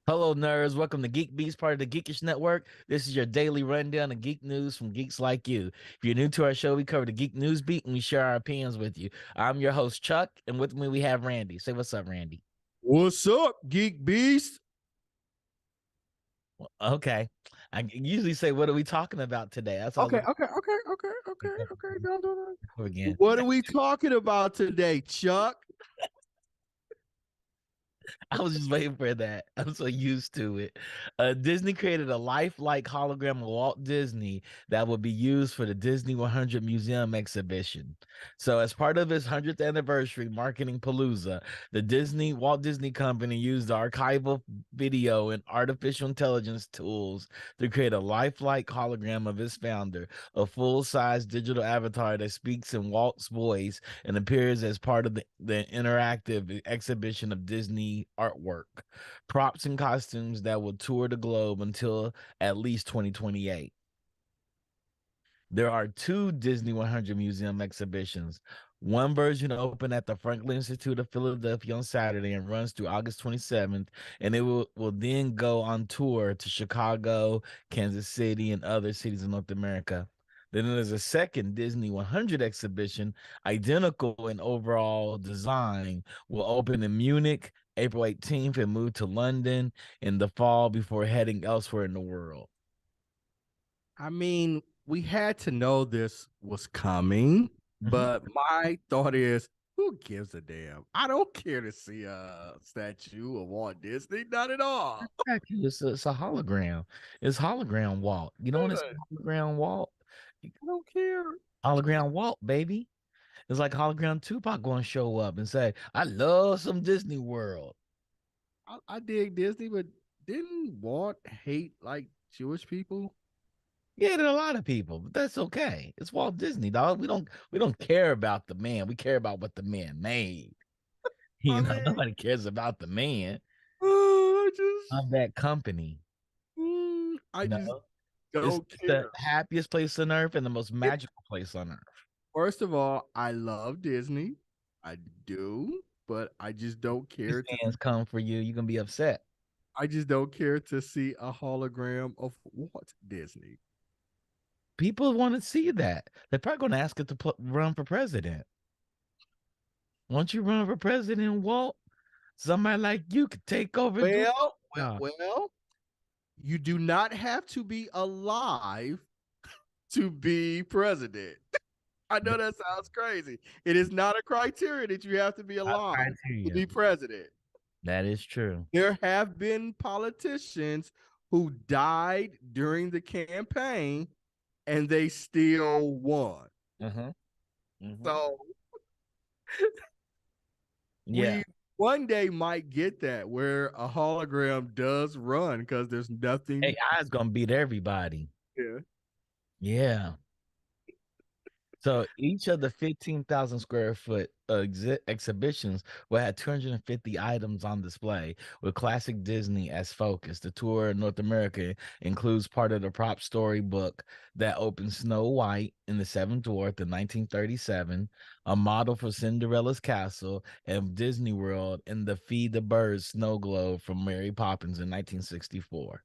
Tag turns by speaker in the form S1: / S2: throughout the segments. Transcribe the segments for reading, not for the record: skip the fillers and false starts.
S1: Hello, nerds. Welcome to GeekBeast, part of the Geekish Network. This is your daily rundown of geek news from geeks like you. If you're new to our show, we cover the geek news beat and we share our opinions with you. I'm your host, Chuck, and with me we have Randy. Say what's up, Randy.
S2: What's up, Geek Beast?
S1: Well, okay. I usually say, what are we talking about today? That's all.
S2: Okay.
S1: Again.
S2: What are we talking about today, Chuck?
S1: I was just waiting for that. I'm so used to it. Disney created a lifelike hologram of Walt Disney that would be used for the Disney 100 Museum exhibition. So, as part of its 100th anniversary marketing palooza, the Walt Disney Company used archival video and artificial intelligence tools to create a lifelike hologram of its founder, a full-size digital avatar that speaks in Walt's voice and appears as part of the interactive exhibition of Disney artwork, props, and costumes that will tour the globe until at least 2028. There are two Disney 100 Museum exhibitions. One version opened at the Franklin Institute of Philadelphia on Saturday and runs through August 27th, and it will then go on tour to Chicago, Kansas City, and other cities in North America. Then there's a second Disney 100 exhibition, identical in overall design, will open in Munich April 18th and move to London in the fall before heading elsewhere in the world.
S2: I mean, we had to know this was coming, but my thought is, who gives a damn? I don't care to see a statue of Walt Disney, not at all.
S1: Exactly. It's a hologram. It's hologram Walt. You know what it's hologram Walt?
S2: I don't care.
S1: Hologram Walt, baby. It's like hologram Tupac going to show up and say, I love some Disney World.
S2: I dig Disney, but didn't Walt hate like Jewish people?
S1: Yeah, there are a lot of people, but that's okay. It's Walt Disney, dog. We don't care about the man. We care about what the man made.
S2: I
S1: You know,
S2: mean,
S1: nobody cares about the man
S2: I just,
S1: of that company.
S2: I
S1: You
S2: just
S1: know, it's
S2: don't
S1: the
S2: care.
S1: happiest place on earth and the most magical place on earth.
S2: First of all, I love Disney. I do, but I just don't
S1: These
S2: care to.
S1: fans come for you, you're gonna be upset.
S2: I just don't care to see a hologram of Walt Disney.
S1: People want to see that. They're probably going to ask it to run for president. Once you run for president, Walt, somebody like you could take over and do
S2: Well, well,
S1: job.
S2: well, you do not have to be alive to be president. I know that sounds crazy. It is not a criteria that you have to be alive to
S1: Criteria.
S2: be president.
S1: That is true.
S2: There have been politicians who died during the campaign and they still won.
S1: Uh-huh. Hmm.
S2: So
S1: Yeah.
S2: we one day might get that where a hologram does run because there's nothing.
S1: AI is gonna beat everybody.
S2: Yeah.
S1: Yeah. So each of the 15,000 square foot exhibitions will have 250 items on display with classic Disney as focus. The tour in North America includes part of the prop story book that opened Snow White in the Seventh Dwarf in 1937, a model for Cinderella's Castle, and Disney World in the Feed the Birds snow globe from Mary Poppins in 1964.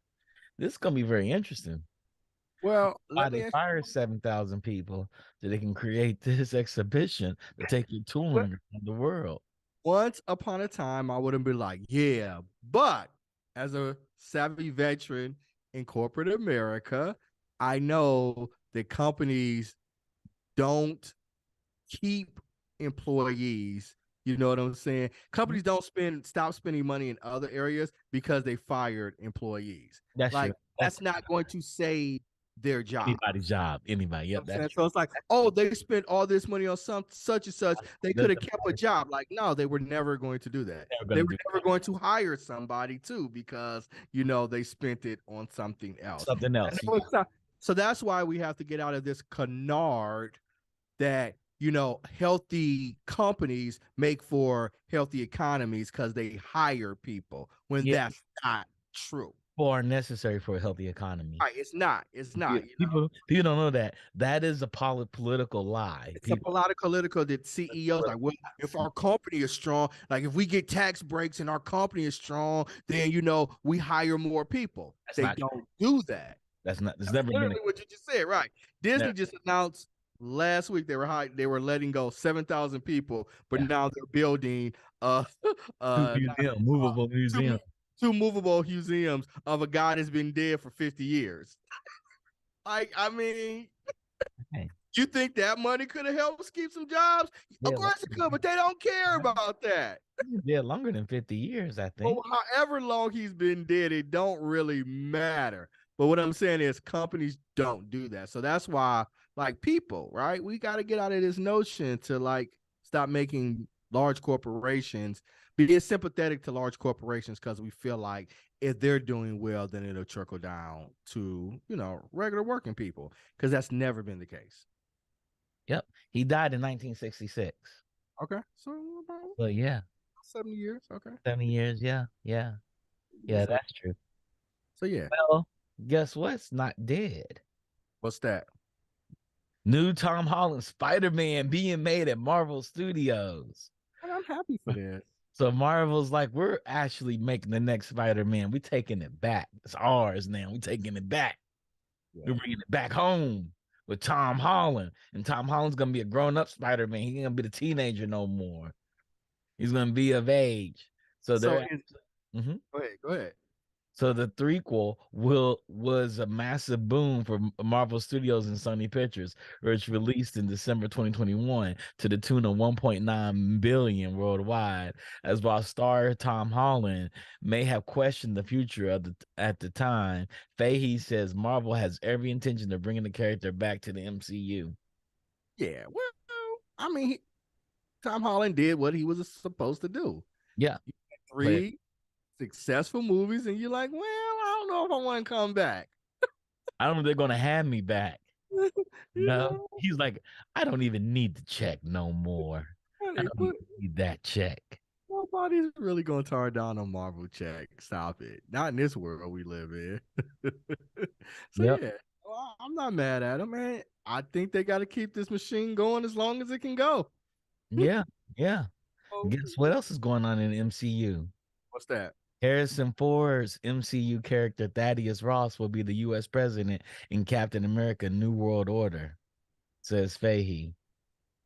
S1: This is going to be very interesting.
S2: Well,
S1: Why
S2: let me
S1: they
S2: ask
S1: fire 7,000 people so they can create this exhibition to take you
S2: you,
S1: touring around the world.
S2: once upon a time, I wouldn't be like, yeah, but as a savvy veteran in corporate America, I know that companies don't keep employees. You know what I'm saying?
S1: Mhm.
S2: Companies don't stop spending money in other areas because they fired employees.
S1: That's true.
S2: Like
S1: That's
S2: that's not going to save their job.
S1: anybody's job. Anybody.
S2: You know
S1: Yep,
S2: what I'm
S1: that's
S2: saying?
S1: true.
S2: So it's like, oh, they spent all this money on some such and such. They could have
S1: Doesn't
S2: kept a
S1: matter.
S2: job. Like, no, they were never going to do that.
S1: Never
S2: They
S1: gonna
S2: were
S1: do
S2: never going to hire somebody too because they spent it on something else.
S1: something
S2: And
S1: else.
S2: so that's why we have to get out of this canard that healthy companies make for healthy economies because they hire people when
S1: Yeah,
S2: that's not true.
S1: are necessary for a healthy economy.
S2: Right? It's not. It's
S1: Yeah,
S2: not.
S1: people don't know that. That is a political lie.
S2: It's a
S1: People,
S2: political that CEOs like, well, if our company is strong, like if we get tax breaks and our company is strong, then we hire more people.
S1: that's
S2: They
S1: not true.
S2: don't do that.
S1: That's not. There's
S2: That's
S1: never been a
S2: literally what you just said, right?
S1: no,
S2: Disney just announced last week they were letting go 7,000 people, but
S1: yeah.
S2: now they're building
S1: Two
S2: not,
S1: museum, movable
S2: two
S1: museum.
S2: two movable museums of a guy that's been dead for 50 years. Like, I mean,
S1: Hey,
S2: you think that money could have helped us keep some jobs? Of
S1: yeah,
S2: course it could, but they don't care about that.
S1: yeah, longer than 50 years, I
S2: Well,
S1: think.
S2: however long he's been dead, it don't really matter. But what I'm saying is companies don't do that. So that's why, like, people, right? We got to get out of this notion to like stop making large corporations be sympathetic to large corporations because we feel like if they're doing well, then it'll trickle down to, regular working people. Because that's never been the case.
S1: Yep. He died in 1966.
S2: Okay. So about
S1: But yeah,
S2: 70 years. Okay.
S1: 70 years. Yeah. Yeah. Yeah,
S2: So,
S1: that's true.
S2: so yeah.
S1: Well, guess what's not dead?
S2: What's that?
S1: New Tom Holland Spider-Man being made at Marvel Studios.
S2: And I'm happy for this.
S1: So Marvel's like, we're actually making the next Spider-Man. We're taking it back. It's ours now. We're taking it back.
S2: Yeah.
S1: We're bringing it back home with Tom Holland. And Tom Holland's going to be a grown-up Spider-Man. He's going to be the teenager no more. He's going to be of age. So
S2: So
S1: they're
S2: is
S1: Mhm.
S2: Go ahead. Go ahead.
S1: So the threequel was a massive boom for Marvel Studios and Sony Pictures, which released in December 2021 to the tune of 1.9 billion worldwide. As while star Tom Holland may have questioned the future of at the time, Fahey says Marvel has every intention of bringing the character back to the MCU.
S2: Yeah. Well, I mean, Tom Holland did what he was supposed to do.
S1: Yeah, play it.
S2: Three successful movies, and you're like, well, I don't know if I want to come back.
S1: I don't know if they're gonna have me back.
S2: You
S1: No,
S2: know,
S1: he's like, I don't even need the check no more. I
S2: honey,
S1: don't
S2: but
S1: even need that check.
S2: nobody's really gonna tear down a Marvel check. Stop it. Not in this world we live in. So
S1: Yep.
S2: yeah, well, I'm not mad at them, man. I think they got to keep this machine going as long as it can go.
S1: Yeah. Yeah.
S2: Oh,
S1: Guess what else is going on in the MCU?
S2: what's that?
S1: Harrison Ford's MCU character Thaddeus Ross will be the U.S. president in Captain America: New World Order, says Fahey.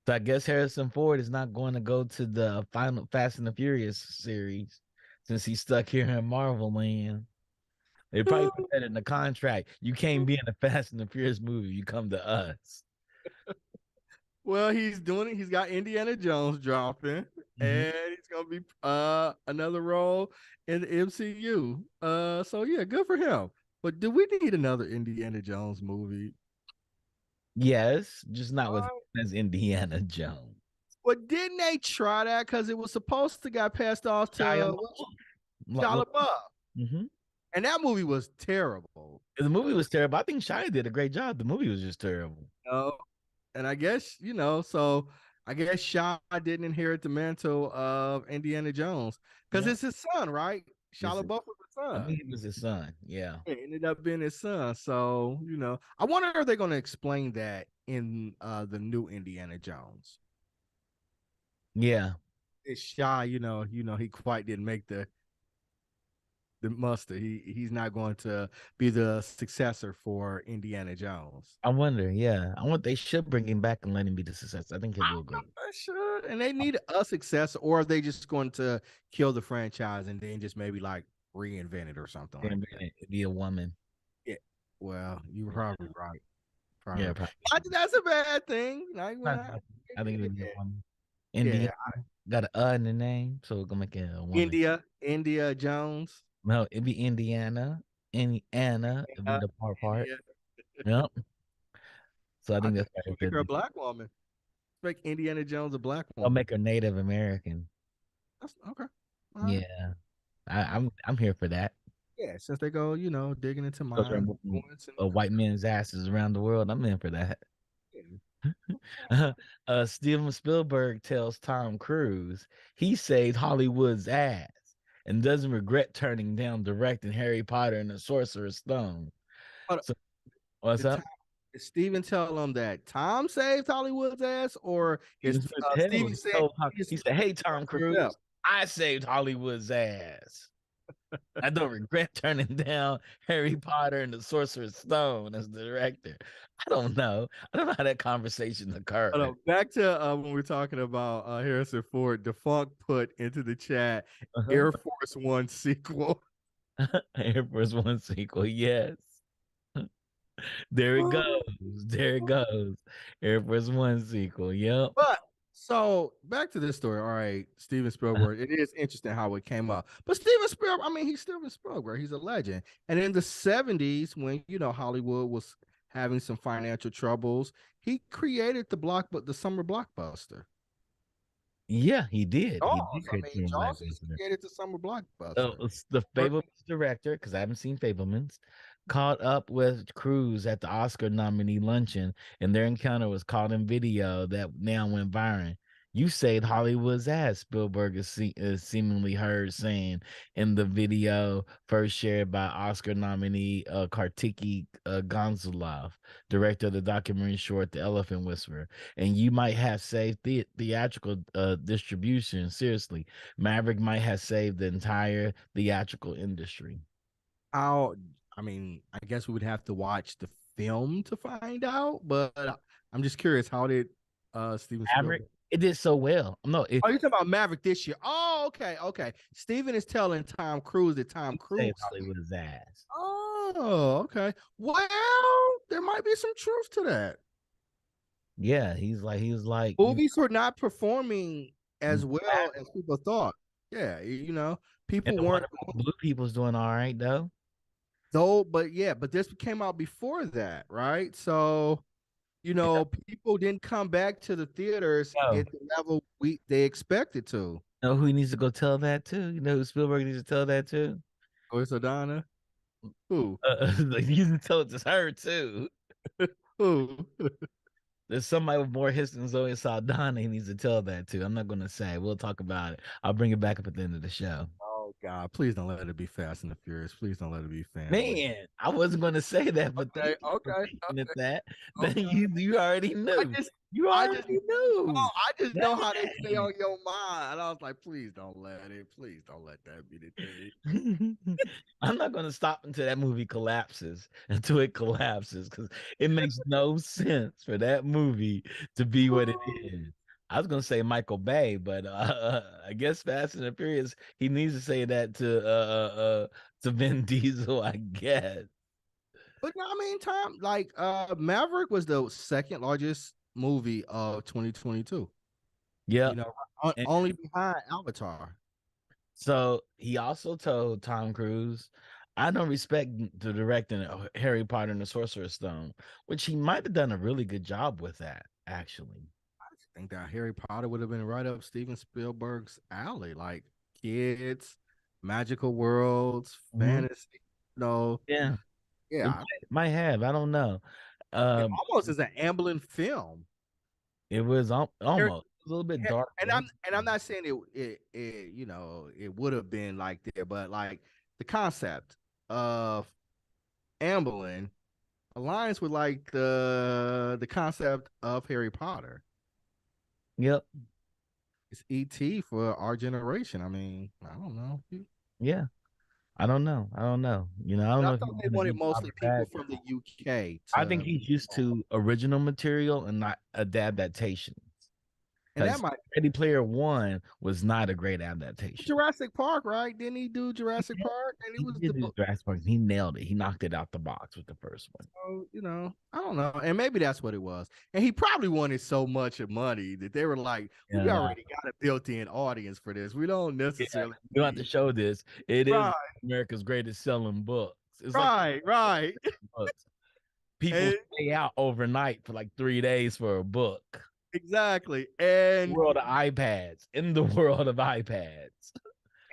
S1: So I guess Harrison Ford is not going to go to the final Fast and the Furious series since he's stuck here in Marvel land. They probably put that in the contract. You can't be in the Fast and the Furious movie. You come to us.
S2: Well, he's doing it. He's got Indiana Jones dropping,
S1: Mhm.
S2: and he's gonna be another role in the MCU. So yeah, good for him. But do we need another Indiana Jones movie?
S1: Yes, just not with
S2: Uh,
S1: as Indiana Jones.
S2: well, didn't they try that because it was supposed to got passed off
S1: Shia
S2: to
S1: LaBeouf.
S2: Shia LaBeouf,
S1: Mm-hmm.
S2: and that movie was terrible.
S1: The movie was terrible. I think Shia did a great job. The movie was just terrible.
S2: You and I guess so I guess Shia didn't inherit the mantle of Indiana Jones because
S1: Yeah.
S2: it's his son, right? Shia
S1: This
S2: LaBeouf was his
S1: I
S2: son.
S1: think it was his son. Yeah.
S2: It ended up being his son. So, I wonder if they're going to explain that in the new Indiana Jones.
S1: Yeah.
S2: It's shy, he quite didn't make the muster. He's not going to be the successor for Indiana Jones.
S1: I wonder. Yeah. I want they should bring him back and let him be the success. I think he'll do a great.
S2: I should. And they need a successor, or are they just going to kill the franchise and then just maybe like reinvent it or something like that?
S1: Be a woman.
S2: Yeah. Well, you're probably right.
S1: Yeah,
S2: Probably.
S1: probably.
S2: Not that that's a bad thing. Like,
S1: I think it'll be a woman.
S2: yeah.
S1: Indiana got a in the name, so we're gonna make it a woman.
S2: India Jones.
S1: No, it'd be Indiana. Indiana it'd be
S2: Uh,
S1: the part.
S2: India.
S1: Yep. So I
S2: I
S1: think
S2: think
S1: that's
S2: you
S1: what
S2: should make
S1: they'll
S2: her a
S1: do.
S2: black woman. Make Indiana Jones a black
S1: I'll
S2: woman.
S1: make her Native American.
S2: That's okay. All right.
S1: Yeah. I'm here for that.
S2: Yeah, since they go, digging into
S1: Goes around
S2: mine
S1: whooping
S2: influence and
S1: a white man's asses around the world. I'm in for that.
S2: yeah.
S1: Steven Spielberg tells Tom Cruise he saved Hollywood's ass and doesn't regret turning down directing Harry Potter and the Sorcerer's Stone.
S2: But
S1: So what's
S2: did,
S1: up?
S2: Tom, did Steven tell them that Tom saved Hollywood's ass, or is
S1: Steven Spielberg
S2: Steven saying
S1: he said, "Hey, Tom
S2: himself?
S1: Cruise, I saved Hollywood's ass. I don't regret turning down Harry Potter and the Sorcerer's Stone as the director." I don't know. I don't know how that conversation occurred.
S2: Back to when we're talking about Harrison Ford, Defunct put into the chat
S1: Uh-huh.
S2: Air Force One sequel.
S1: Air Force One sequel, yes. There it goes. There it goes. Air Force One sequel. Yep.
S2: But so back to this story. All right, Steven Spielberg. It is interesting how it came up. But Steven Spielberg, I mean, he's Steven Spielberg. He's a legend. And in the 70s, when Hollywood was having some financial troubles, he created the summer blockbuster.
S1: Yeah, he did. He
S2: Jaws.
S1: did
S2: I
S1: create
S2: mean,
S1: Teen Black
S2: Jaws is
S1: Panther.
S2: created the summer blockbuster.
S1: It's the Fablemans director, because I haven't seen Fablemans, caught up with Cruz at the Oscar nominee luncheon, and their encounter was caught in video that now went viral. You saved Hollywood's ass, Spielberg is seemingly heard saying in the video first shared by Oscar nominee Kartiki Gonzalov, director of the documentary short The Elephant Whisperer. And you might have saved theatrical distribution. Seriously, Maverick might have saved the entire theatrical industry.
S2: How? I mean, I guess we would have to watch the film to find out. But I'm just curious, how did Steven
S1: Maverick,
S2: Spielberg?
S1: it did so well. No, it
S2: Oh, you're talking about Maverick this year. Oh, okay, okay. Steven is telling Tom Cruise that Tom
S1: saved
S2: Cruise.
S1: Hollywood's ass.
S2: Oh, okay. Well, there might be some truth to that.
S1: Yeah, he was like,
S2: Movies were not performing as well as
S1: Maverick.
S2: people thought. Yeah,
S1: And
S2: people
S1: the one
S2: weren't
S1: about Blue People's doing all right though.
S2: though, but yeah, but this came out before that, right? So,
S1: Yeah.
S2: people didn't come back to the theaters
S1: No,
S2: at the level they expected to.
S1: know who he needs to go tell that to? You know who Spielberg needs to tell that to?
S2: Or Donna. Who?
S1: You can tell it's her too.
S2: Who?
S1: There's somebody with more history than Zoe Saldana he needs to tell that to. I'm not going to say. We'll talk about it. I'll bring it back up at the end of the show.
S2: Oh God! Please don't let it be Fast and the Furious. Please don't let it be family.
S1: Man, I wasn't going to say that, but
S2: Okay,
S1: thank you for
S2: okay,
S1: thinking of that. Then
S2: okay.
S1: you already
S2: I
S1: knew.
S2: just,
S1: You
S2: I just,
S1: already knew.
S2: I just know how they stay
S1: Dang.
S2: on your mind. And I was like, please don't let it. Please don't let that be the thing.
S1: I'm not going to stop until that movie collapses, until it collapses, because it makes no sense for that movie to be what it is. I was going to say Michael Bay, but I guess Fast and the Furious, he needs to say that to Vin Diesel, I guess.
S2: But no, I mean, time like Maverick was the second largest movie of 2022. You
S1: Yep.
S2: know,
S1: And
S2: only behind Avatar.
S1: so he also told Tom Cruise, I don't respect the directing of Harry Potter and the Sorcerer's Stone, which he might have done a really good job with that, actually.
S2: I think that Harry Potter would have been right up Steven Spielberg's alley, like kids, magical worlds,
S1: Mhm.
S2: fantasy. You know,
S1: Yeah, it
S2: yeah,
S1: might have. I don't know.
S2: it
S1: Um,
S2: almost is an ambling film.
S1: it was
S2: Harry,
S1: almost a little bit dark.
S2: and I'm not saying it you know it would have been like there, but like the concept of ambling aligns with like the concept of Harry Potter.
S1: Yep.
S2: It's ET for our generation. I mean, I don't know.
S1: Yeah. I don't know. I don't know. I don't
S2: And I
S1: know if
S2: thought
S1: he's
S2: they
S1: gonna
S2: wanted
S1: do
S2: mostly
S1: Robert
S2: people
S1: back.
S2: from the UK
S1: I think
S2: to,
S1: he's used to original material and not adaptation.
S2: and that
S1: Because
S2: might
S1: Ready Player One was not a great adaptation.
S2: Jurassic Park, right? Didn't he do Jurassic Park? And it
S1: He
S2: was
S1: did do Jurassic Park. He nailed it. He knocked it out the box with the first one.
S2: you know, I don't know, and maybe that's what it was. And he probably wanted so much of money that they were like, "We
S1: Yeah.
S2: already got a built-in audience for this. We don't
S1: Yeah.
S2: necessarily
S1: You don't have to
S2: need."
S1: show this. It is
S2: Right,
S1: America's greatest selling books. It's like
S2: right.
S1: books. People
S2: And
S1: stay out overnight for like 3 days for a book.
S2: exactly. And
S1: World of iPads. In the world of iPads.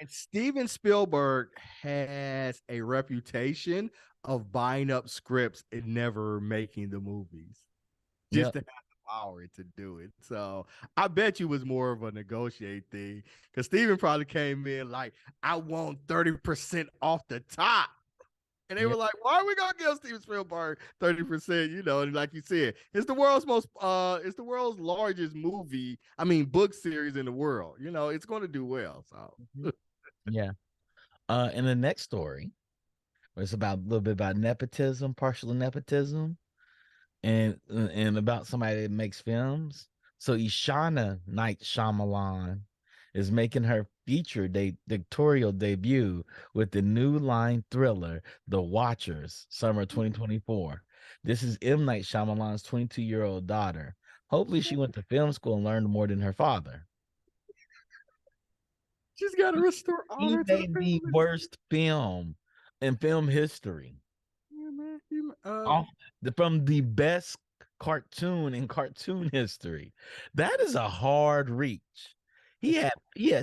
S2: Steven Spielberg has a reputation of buying up scripts and never making the movies, just
S1: Yep.
S2: to have the power to do it. So I bet you was more of a negotiate thing because Steven probably came in like, I want 30% off the top. And they were
S1: Yep.
S2: like, why are we gonna give Steven Spielberg 30%? You know, and like you said, it's the world's largest movie, I mean book series in the world. You know, it's gonna do well. So
S1: Mhm. Yeah. In the next story, it's about a little bit about nepotism, partial nepotism, and about somebody that makes films. So Ishana Night Shyamalan is making her directorial debut with the new line thriller The Watchers, summer 2024. This is M. Night Shyamalan's 22-year-old daughter. Hopefully, she went to film school and learned more than her father.
S2: she's gotta
S1: He,
S2: restore
S1: he
S2: honor to the
S1: made the
S2: family.
S1: worst film in film history.
S2: Yeah, man.
S1: Off from the best cartoon in cartoon history. That is a hard reach. He had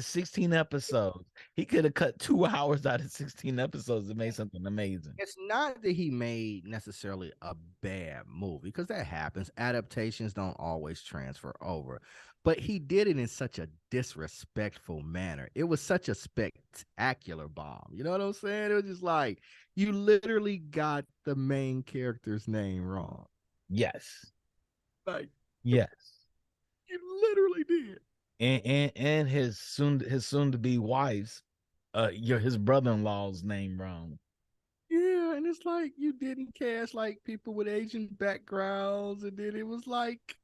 S1: 16 episodes. He could have cut 2 hours out of 16 episodes and made something amazing.
S2: It's not that he made necessarily a bad movie because that happens. Adaptations don't always transfer over, but he did it in such a disrespectful manner. It was such a spectacular bomb. You know what I'm saying? It was just like you literally got the main character's name wrong.
S1: Yes.
S2: Like
S1: Yes.
S2: you literally did.
S1: And his soon to be wife's his brother-in-law's name wrong.
S2: Yeah, and it's like you didn't cast like people with Asian backgrounds, and then it was like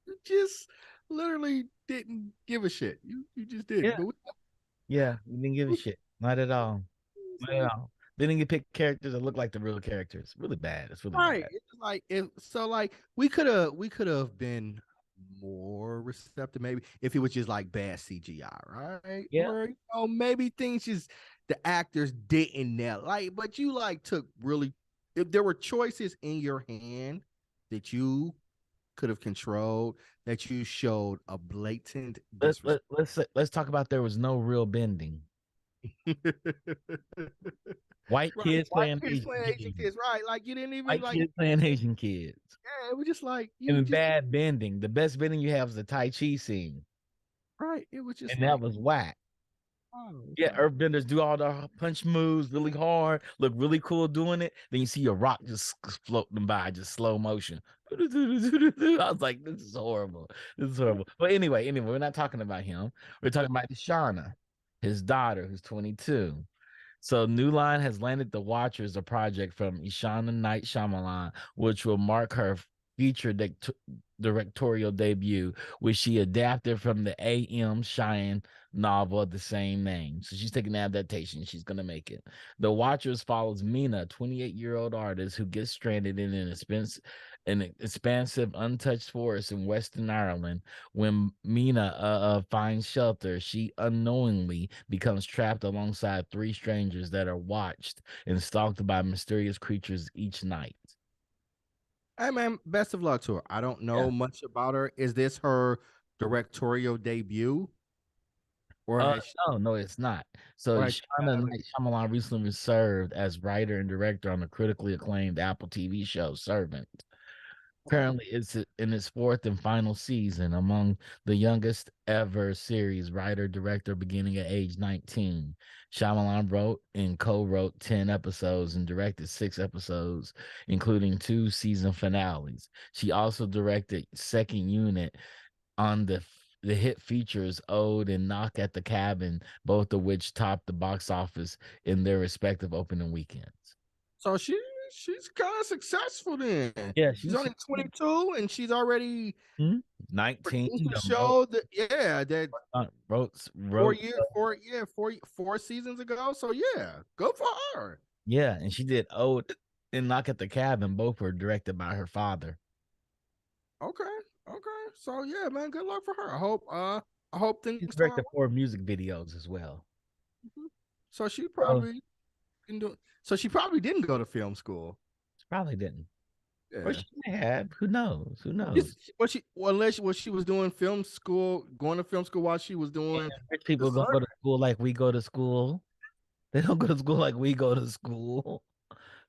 S2: you just literally didn't give a shit. You just didn't.
S1: Yeah.
S2: But
S1: Yeah. He didn't give a shit. Not at all.
S2: it's
S1: Not at
S2: like
S1: all. They didn't get pick characters that look like the real characters. Really bad. It's really
S2: right.
S1: bad.
S2: It's like if so like we could have been more receptive maybe if it was just like bad CGI, right?
S1: Yeah.
S2: Or maybe things just the actors didn't nail like, but you like took really if there were choices in your hand that you could have controlled that you showed a blatant disrespect.
S1: Let's talk about there was no real bending. White
S2: Right.
S1: kids
S2: White
S1: playing
S2: kids
S1: Asian
S2: playing Asian
S1: kids.
S2: kids, right? Like you didn't even
S1: White
S2: like
S1: kids playing Asian kids.
S2: yeah, it was just like you
S1: And
S2: just
S1: bad bending. The best bending you have is the Tai Chi scene.
S2: right. It was just
S1: And that
S2: like,
S1: was whack.
S2: oh, it's
S1: Yeah,
S2: like
S1: earthbenders do all the punch moves really hard, look really cool doing it. Then you see a rock just floating by, just slow motion. I was like, this is horrible. This is horrible. But anyway, we're not talking about him. We're talking about Shauna, his daughter, who's 22. So New Line has landed The Watchers, a project from Ishana Night Shyamalan, which will mark her feature directorial debut, which she adapted from the A.M. Cheyenne novel of the same name. So she's taking the adaptation. She's going to make it. The Watchers follows Mina, a 28-year-old artist who gets stranded in an expansive, untouched forest in Western Ireland. When Mina finds shelter, she unknowingly becomes trapped alongside three strangers that are watched and stalked by mysterious creatures each night.
S2: hey man, best of luck to her. I don't
S1: Yeah.
S2: know much about her. Is this her directorial debut? Or
S1: Uh,
S2: has she,
S1: no, it's not. So
S2: or has she
S1: Shonda
S2: kind of
S1: Night Shyamalan recently served as writer and director on the critically acclaimed Apple TV show Servant.
S2: okay.
S1: Currently, it's in its fourth and final season, among the youngest ever series writer director beginning at age 19. Shyamalan wrote and co-wrote 10 episodes and directed 6 episodes, including 2 season finales. She also directed second unit on the hit features Ode and Knock at the Cabin, both of which topped the box office in their respective opening weekends.
S2: So she's kind of successful then.
S1: Yeah,
S2: She's only 22 and she's already
S1: 19.
S2: produced a
S1: Wrote,
S2: show that yeah, that
S1: wrote
S2: 4 seasons ago. So yeah, good for her.
S1: Yeah, and she did Ode and Knock at the Cabin. Both were directed by her father.
S2: Okay. Okay. So yeah, man, good luck for her. I hope things
S1: She's
S2: turn out
S1: directed 4 music videos as well.
S2: well. So she
S1: So
S2: probably can do so she probably didn't go to film school.
S1: she probably didn't. Or
S2: Yeah.
S1: she may have. Who knows? Who knows?
S2: Unless what she was doing film school, going to film school while she was
S1: And
S2: doing
S1: rich
S2: the
S1: people don't go to
S2: servant.
S1: school like we go to school. They don't go to school like we go to school.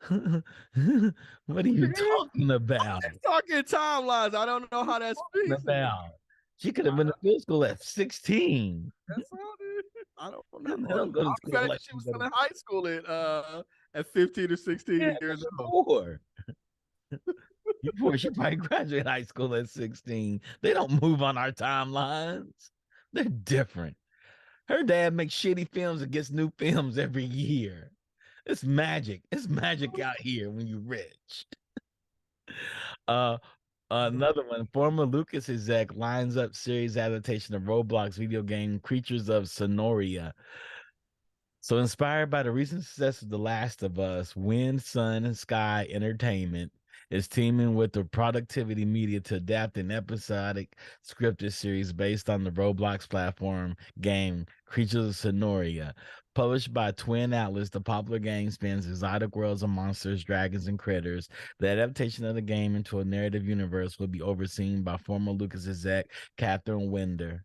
S1: What are you talking about?
S2: Talking timelines. I don't know how that's feasible.
S1: About she could have been in middle school at 16.
S2: That's all. I don't know.
S1: They don't go to
S2: I'm
S1: school
S2: betting
S1: like
S2: she
S1: we
S2: was
S1: go
S2: still
S1: to
S2: in high school at 15 or
S1: yeah,
S2: 16 years old.
S1: before. Before she probably graduated high school at 16. They don't move on our timelines. They're different. Her dad makes shitty films and gets new films every year. It's magic. It's magic out here when you're rich. Uh Another one, former Lucas exec lines up series adaptation of Roblox video game Creatures of Sonoria. So, inspired by the recent success of The Last of Us, Wind, Sun, and Sky Entertainment is teaming with the Productivity Media to adapt an episodic scripted series based on the Roblox platform game Creatures of Sonoria. Published by Twin Atlas, the popular game spans exotic worlds of monsters, dragons, and critters. The adaptation of the game into a narrative universe will be overseen by former Lucas exec Catherine Winder,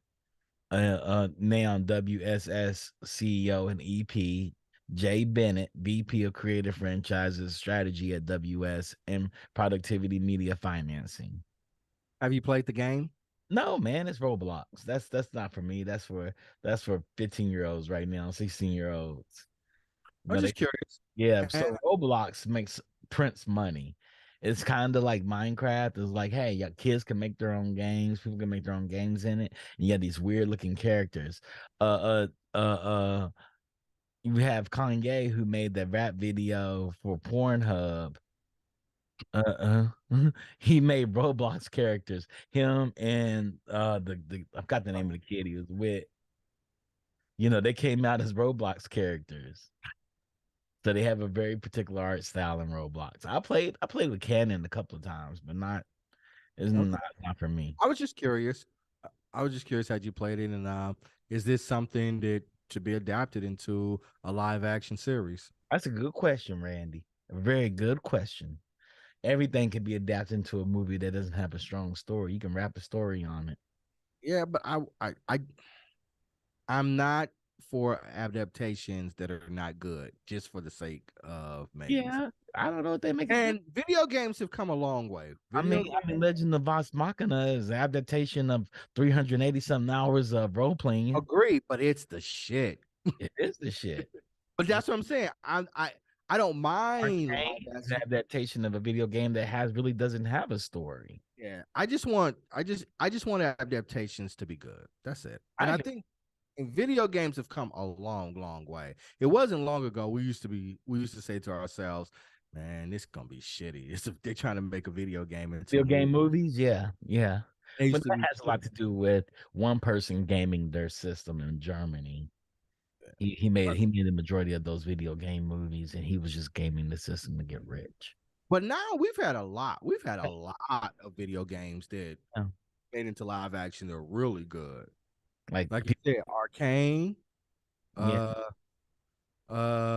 S1: now WSS CEO and EP, Jay Bennett, VP of Creative Franchises Strategy at WS and Productivity Media Financing.
S2: Have you played the game?
S1: No, man, it's Roblox. That's not for me. That's for 15-year-olds right now, 16-year-olds.
S2: I'm
S1: No, they
S2: just curious.
S1: yeah.
S2: And
S1: So Roblox prints money. It's kind of like Minecraft. It's like, hey, yeah, kids can make their own games. People can make their own games in it. And you have these weird looking characters. Uh, you have Kanye who made that rap video for Pornhub. He made Roblox characters. Him and the I've got the name of the kid he was with. They came out as Roblox characters. So they have a very particular art style in Roblox. I played with Canon a couple of times, but not it's
S2: okay.
S1: not for me.
S2: I was just curious. I was just curious had you played it, and is this something that should be adapted into a live action series?
S1: That's a good question, Randy. A very good question. Everything can be adapted into a movie that doesn't have a strong story. You can wrap a story on it.
S2: Yeah, but I'm not. for adaptations that are not good just for the sake of making
S1: Yeah, I don't know if they make it good.
S2: and video games have come a long way.
S1: I
S2: Video
S1: mean,
S2: games
S1: Legend of Vox Machina is an adaptation of 380 something hours of role playing.
S2: agree, but it's the shit.
S1: It is the shit.
S2: But that's what I'm saying. I don't mind
S1: Arcane
S2: live
S1: is an
S2: action.
S1: adaptation of a video game that really doesn't have a story.
S2: Yeah. I just want adaptations to be good. That's it. And I
S1: I
S2: think and video games have come a long, long way. It wasn't long ago we used to say to ourselves, man, this is gonna be shitty. They're trying to make a video game into
S1: Video
S2: a movie.
S1: game movies, yeah, yeah.
S2: They used
S1: But
S2: to
S1: that
S2: be
S1: has a lot to do with one person gaming their system in Germany. He made the majority of those video game movies, and he was just gaming the system to get rich.
S2: but now we've had a lot. We've had a lot of video games that
S1: Yeah.
S2: made into live action. They're really good.
S1: Like
S2: Like you said, Arcane,
S1: yeah,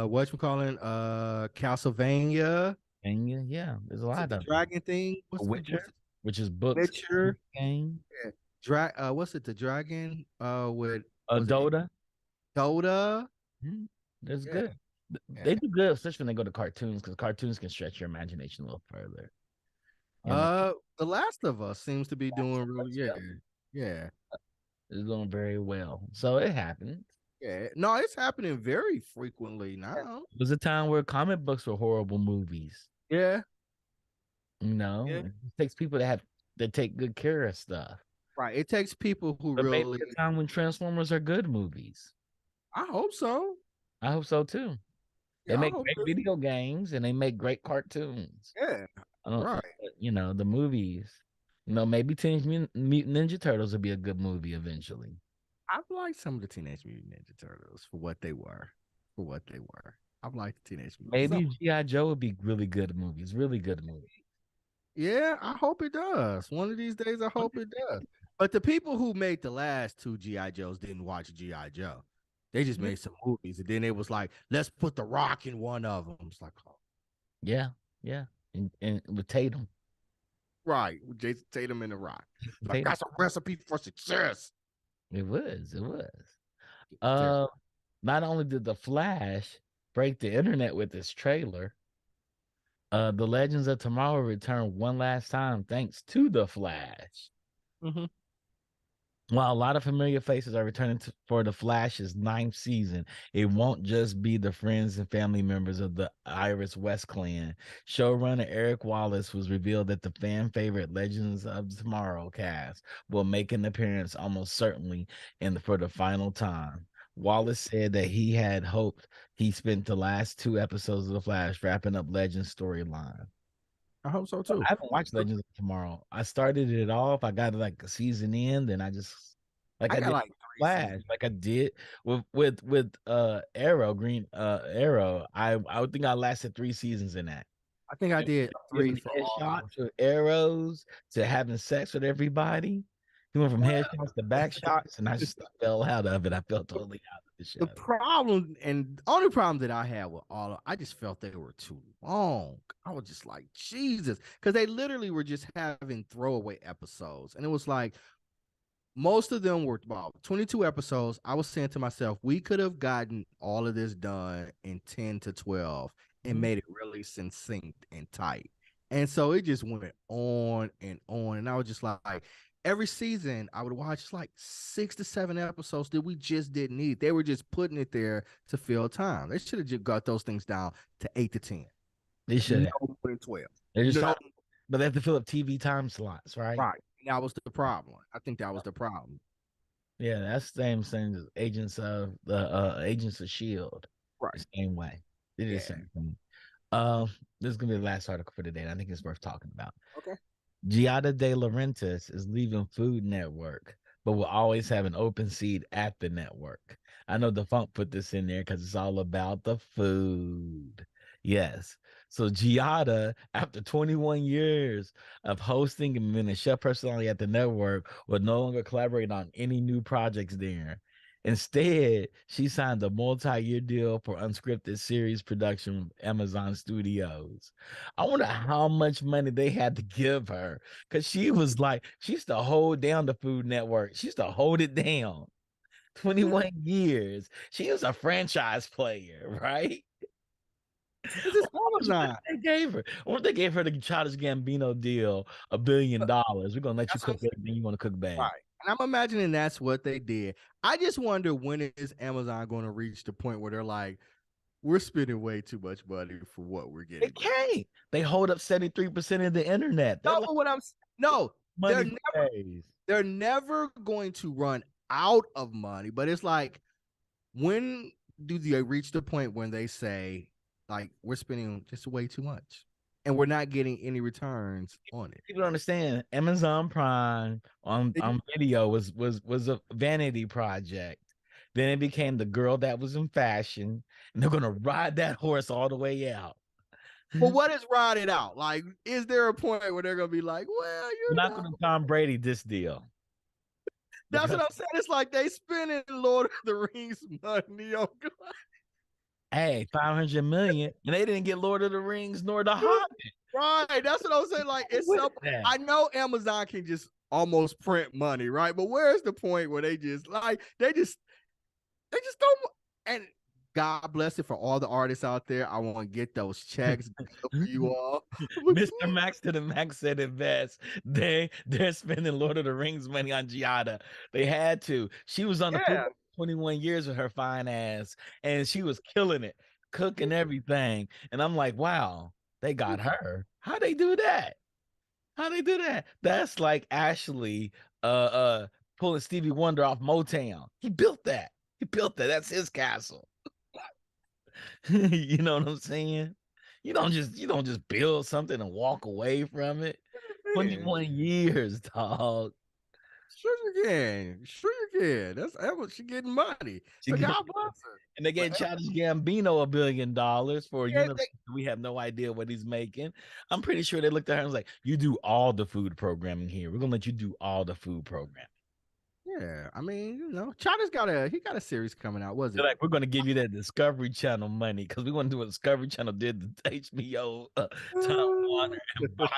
S2: what you calling Castlevania,
S1: yeah. There's a
S2: what's it,
S1: lot
S2: the
S1: of them.
S2: dragon thing?
S1: The
S2: What's
S1: Witcher,
S2: it?
S1: which is books,
S2: Witcher,
S1: game.
S2: yeah. What's it, the dragon? With was it
S1: Dota.
S2: Dota?
S1: Mhm. That's
S2: Yeah,
S1: good.
S2: yeah.
S1: They do good, especially when they go to cartoons, because cartoons can stretch your imagination a little further. You know,
S2: The Last of Us seems to be
S1: Last
S2: doing
S1: of
S2: really,
S1: Us,
S2: yeah,
S1: yep,
S2: yeah,
S1: is doing very well. So it happens.
S2: yeah. No, it's happening very frequently
S1: Yeah.
S2: now.
S1: There was a time where comic books were horrible movies.
S2: Yeah,
S1: You know,
S2: yeah.
S1: it takes people that take good care of stuff.
S2: Right. It takes people who
S1: But maybe
S2: really.
S1: a time when Transformers are good movies.
S2: I hope so.
S1: I hope so too. They
S2: Yeah, I
S1: make
S2: hope
S1: great
S2: so.
S1: video games and they make great cartoons.
S2: Yeah,
S1: I don't,
S2: right.
S1: the movies. Maybe Mutant Ninja Turtles would be a good movie eventually.
S2: I've liked some of the Teenage Mutant Ninja Turtles for what they were. For what they were. I've liked the Teenage Mutant.
S1: Maybe G.I. Joe would be really good movies, really good movies.
S2: Yeah, I hope it does. One of these days, I hope it does. But the people who made the last two G.I. Joes didn't watch G.I. Joe. They just made some movies. And then it was like, let's put The Rock in one of them. It's like, oh.
S1: Yeah, yeah. And with Tatum.
S2: Right. With Jason Tatum and The Rock. Like,
S1: Tatum.
S2: that's a recipe for success.
S1: It was. Uh Not only did The Flash break the internet with this trailer, The Legends of Tomorrow return one last time thanks to The Flash.
S2: Mm-hmm.
S1: While a lot of familiar faces are returning for The Flash's ninth season, it won't just be the friends and family members of the Iris West clan. Showrunner Eric Wallace was revealed that the fan favorite Legends of Tomorrow cast will make an appearance almost certainly for the final time. Wallace said that he had hoped he spent the last two episodes of The Flash wrapping up Legends storyline.
S2: I hope so
S1: I
S2: too.
S1: haven't watched Legends of Tomorrow. I started it off. I got like a season in, then I just like
S2: I
S1: I
S2: got
S1: did
S2: like 3
S1: Flash,
S2: seasons.
S1: like I did with Arrow, Green Arrow. I would think I lasted 3 seasons in that.
S2: I think I
S1: And
S2: did
S1: giving
S2: 3 for all.
S1: headshots with arrows to having sex with everybody. He went from headshots to back shots, and I just fell out of it. I felt totally out of the
S2: The
S1: show.
S2: problem and the only problem that I had with all of, I just felt they were too long. I was just like, Jesus, because they literally were just having throwaway episodes. And it was like most of them were about 22 episodes. I was saying to myself, we could have gotten all of this done in 10 to 12 and made it really succinct and tight. And so it just went on and on. And I was just like, every season I would watch like 6 to 7 episodes that we just didn't need. They were just putting it there to fill time. They should have just got those things down to 8 to 10.
S1: They should have.
S2: No more than 12.
S1: They're just
S2: No,
S1: but they have to fill up TV time slots, right?
S2: right. And that was the problem. I think that was the problem.
S1: Yeah, that's the same thing as Agents of Shield.
S2: Right.
S1: The same way. They did the
S2: Yeah.
S1: same thing. This is gonna be the last article for today, and I think it's worth talking about.
S2: Okay.
S1: Giada De Laurentiis is leaving Food Network, but will always have an open seat at the network. I know the Funk put this in there because it's all about the food. Yes. So Giada, after 21 years of hosting and being a chef personality at the network, will no longer collaborate on any new projects there. Instead, she signed a multi-year deal for unscripted series production with Amazon Studios. I wonder how much money they had to give her because she used to hold down the Food Network. She used to hold it down 21 years. She was a franchise player, right?
S2: This is
S1: What
S2: Amazon.
S1: they gave her? What they gave her the Childish Gambino deal, $1 billion. We're gonna let you
S2: That's what
S1: cook
S2: I'm saying.
S1: everything you want to cook bad.
S2: Right. And I'm imagining that's what they did. I just wonder when is Amazon going to reach the point where they're like, we're spending way too much money for what we're
S1: They
S2: getting back.
S1: can't. They hold up 73% of the internet. They're
S2: No,
S1: like
S2: but no,
S1: money for days.
S2: they're never going to run out of money. But it's like, when do they reach the point when they say, like, we're spending just way too much and we're not getting any returns on it?
S1: People don't understand. Amazon Prime on video was a vanity project. Then it became the girl that was in fashion, and they're gonna ride that horse all the way out.
S2: But
S1: We're
S2: what is riding out? Like, is there a point where they're gonna be like, well,
S1: not gonna Tom Brady this deal
S2: that's
S1: because
S2: what I'm saying. It's like they spending Lord of the Rings money on
S1: hey, 500 million, and they didn't get Lord of the Rings nor the Hobbit
S2: right. That's what I'm saying. Like, it's
S1: with
S2: some.
S1: that.
S2: I know Amazon can just almost print money, right? But where's the point where they just don't. And God bless it for all the artists out there. I want to get those checks. Good for you all. But
S1: Mr. Max to the Max said it best. They're spending Lord of the Rings money on Giada. They had to. She was on the food
S2: yeah,
S1: 21 years with her fine ass, and she was killing it, cooking everything. And I'm like, wow, they got her. How they do that? How they do that? That's like Ashley pulling Stevie Wonder off Motown. He built that. He built that. That's his castle. You know what I'm saying? You don't just build something and walk away from it.
S2: man.
S1: 21 years, dog.
S2: Sure you can. Sure you can. That's what she getting money.
S1: She
S2: So
S1: get-
S2: God bless her.
S1: and they
S2: But
S1: gave Childish Gambino $1 billion for a
S2: yeah,
S1: universe. We have no idea what he's making. I'm pretty sure they looked at her and was like, "You do all the food programming here. We're gonna let you do all the food programming."
S2: yeah. I mean, China's got a series coming out. Was
S1: They're
S2: it?
S1: like, "We're gonna give you that Discovery Channel money because we want to do what Discovery Channel did to HBO, Time Warner, and buy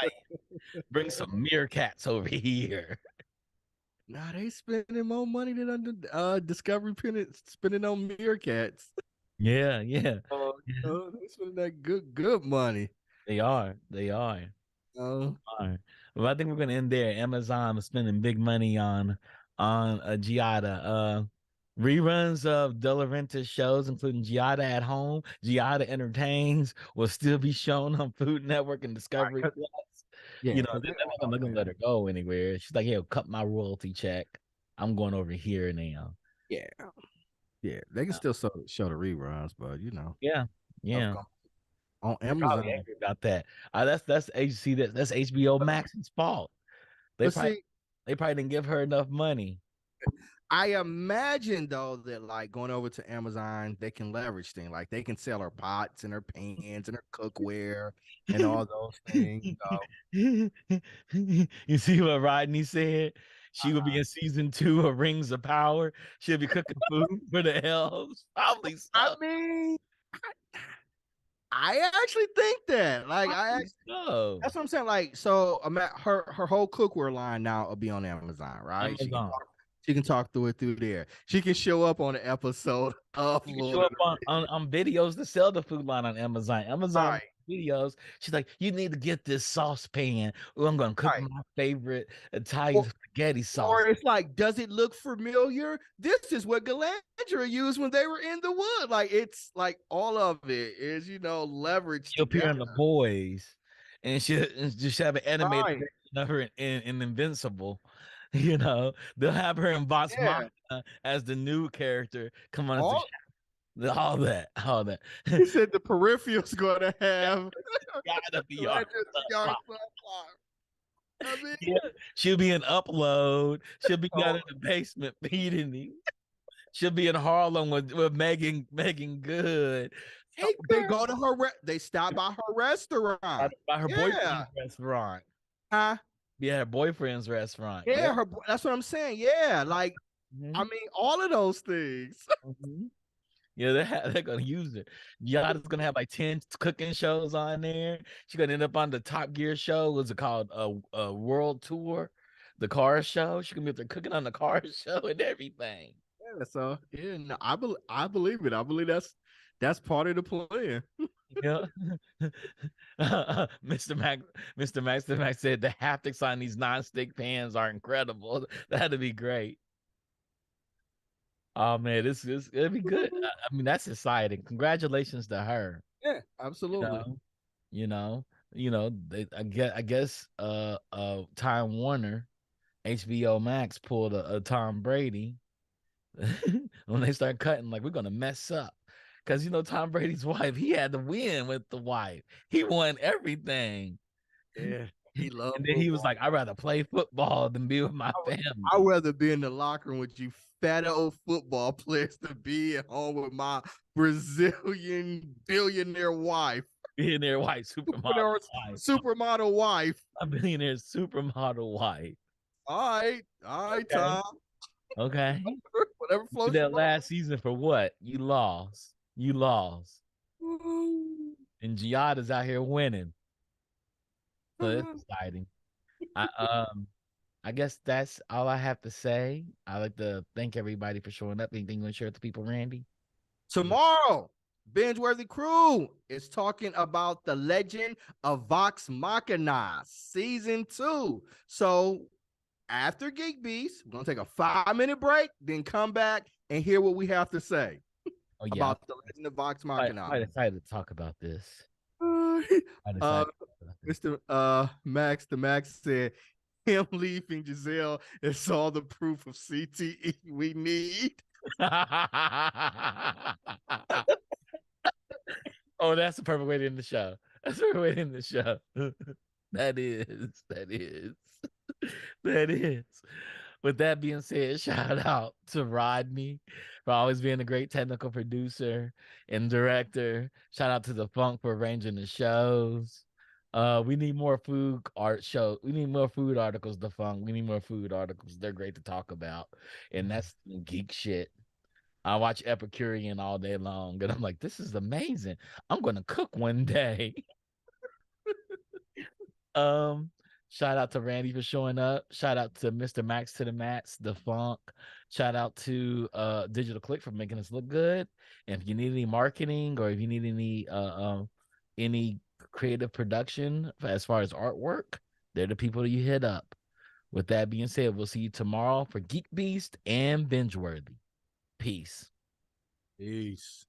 S1: it. Bring some meerkats over here."
S2: Nah, they spending more money than under Discovery spending on meerkats.
S1: Yeah, yeah,
S2: Oh,
S1: yeah.
S2: they spending that good money.
S1: They are. They are.
S2: Uh,
S1: All right. Well, I think we're gonna end there. Amazon is spending big money on Giada. Reruns of De Laurentiis shows, including Giada at Home, Giada Entertains, will still be shown on Food Network and Discovery
S2: right,
S1: Plus.
S2: yeah,
S1: You know,
S2: because
S1: they're not gonna let her go anywhere. She's like, "Hey, cut my royalty check. I'm going over here now."
S2: yeah, yeah, they can still show the reruns, but
S1: Yeah,
S2: stuff
S1: yeah.
S2: on
S1: They're probably
S2: Amazon.
S1: angry about that. That's HC that's HBO Max's fault. They
S2: But
S1: probably
S2: see,
S1: they probably didn't give her enough money.
S2: I imagine though that, like, going over to Amazon, they can leverage things. Like, they can sell her pots and her pans and her cookware and all those things.
S1: You see what Rodney said? She will be in season 2 of Rings of Power. She'll be cooking food for the elves. Probably
S2: I
S1: so.
S2: mean, I actually think that.
S1: Probably so.
S2: That's what I'm saying. Like, so her whole cookware line now will be on Amazon, right?
S1: Amazon.
S2: She can talk through it through there. She can show up on an episode of
S1: You can
S2: Lord
S1: show
S2: of
S1: up
S2: the
S1: on videos to sell the food line on Amazon. Amazon
S2: Right,
S1: videos. She's like, you need to get this saucepan. Oh, I'm gonna cook
S2: right.
S1: my favorite Italian
S2: Or,
S1: spaghetti
S2: or
S1: sauce.
S2: it's like, does it look familiar? This is what Galandra used when they were in the wood. Like, it's like all of it is, leveraged
S1: She'll appear
S2: together.
S1: in The Boys, and she'll just have an animated
S2: Right.
S1: version of her in Invincible. You know, they'll have her in Vox
S2: Yeah.
S1: Machina as the new character. Come on,
S2: All
S1: all that.
S2: he said the peripheral's gonna have
S1: Gotta be our
S2: Galandra the young sunflower. I mean,
S1: yeah. She'll be in Upload. She'll be down
S2: oh,
S1: in the basement feeding me. She'll be in Harlem with Megan Good. Hey,
S2: they
S1: girl.
S2: go to they stop by her restaurant.
S1: By her
S2: Yeah.
S1: boyfriend's restaurant.
S2: Huh?
S1: Yeah, her boyfriend's restaurant. Yeah.
S2: Yeah, that's what I'm saying. Yeah, like, I
S1: Mhm.
S2: mean, all of those things.
S1: Mhm. Yeah, they're gonna use it. Yada's gonna have like 10 cooking shows on there. She's gonna end up on the Top Gear show. What's it called? World Tour, the car show. She gonna be up there cooking on the car show and everything.
S2: Yeah, so yeah, no, I believe it. I believe that's part of the plan.
S1: Yeah. Mr. Mac, Mr. Mac said the haptics on these non-stick pans are incredible. That'd be great. Oh man, this is it'd be good. I mean, that's exciting. Congratulations to her.
S2: Yeah,
S1: You
S2: absolutely.
S1: know, you know, I guess Time Warner, HBO Max pulled a Tom Brady when they start cutting, like we're gonna mess up. Because Tom Brady's wife, he had to win with the wife. He won everything.
S2: Yeah, he
S1: And
S2: loved
S1: then he was
S2: football.
S1: like, I'd rather play football than be with my
S2: I'd
S1: family.
S2: rather be in the locker room with you fat old football players than be at home with my Brazilian billionaire wife.
S1: Billionaire white supermodel
S2: Supermodel
S1: wife.
S2: supermodel wife.
S1: A billionaire supermodel wife.
S2: All right,
S1: Okay.
S2: Tom.
S1: Okay.
S2: Whatever
S1: You did
S2: floats your
S1: that last season for what? You lost. You lost.
S2: boat.
S1: And Giada's is out here winning. So it's exciting. I I guess that's all I have to say. I like to thank everybody for showing up. Anything you want to share with the people, Randy?
S2: Tomorrow, Binge Worthy Crew is talking about the legend of Vox Machina season 2. So after Geek Beast, we're gonna take a 5-minute break, then come back and hear what we have to say
S1: Oh yeah,
S2: about the legend of Vox
S1: I'm
S2: Machina.
S1: quite excited to talk about this.
S2: Uh,
S1: I'm
S2: uh,
S1: excited to talk about this.
S2: Mr. Max, the Max said him leaving Giselle is all the proof of CTE we need.
S1: Oh, that's the perfect way to end the show. That's the perfect way to end the show. That is. That is. That is. With that being said, shout out to Rodney for always being a great technical producer and director. Shout out to the Funk for arranging the shows. We need more food art show. We need more food articles, the Funk. We need more food articles. They're great to talk about. And that's geek shit. I watch Epicurean all day long, and I'm like, this is amazing. I'm gonna cook one day. Um, Shout out to Randy for showing up. Shout out to Mr. Max to the Mats, the Funk. Shout out to Digital Click for making us look good. And if you need any marketing or if you need any creative production as far as artwork, they're the people that you hit up. With that being said, we'll see you tomorrow for Geek Beast and Binge Worthy. Peace.
S2: Peace.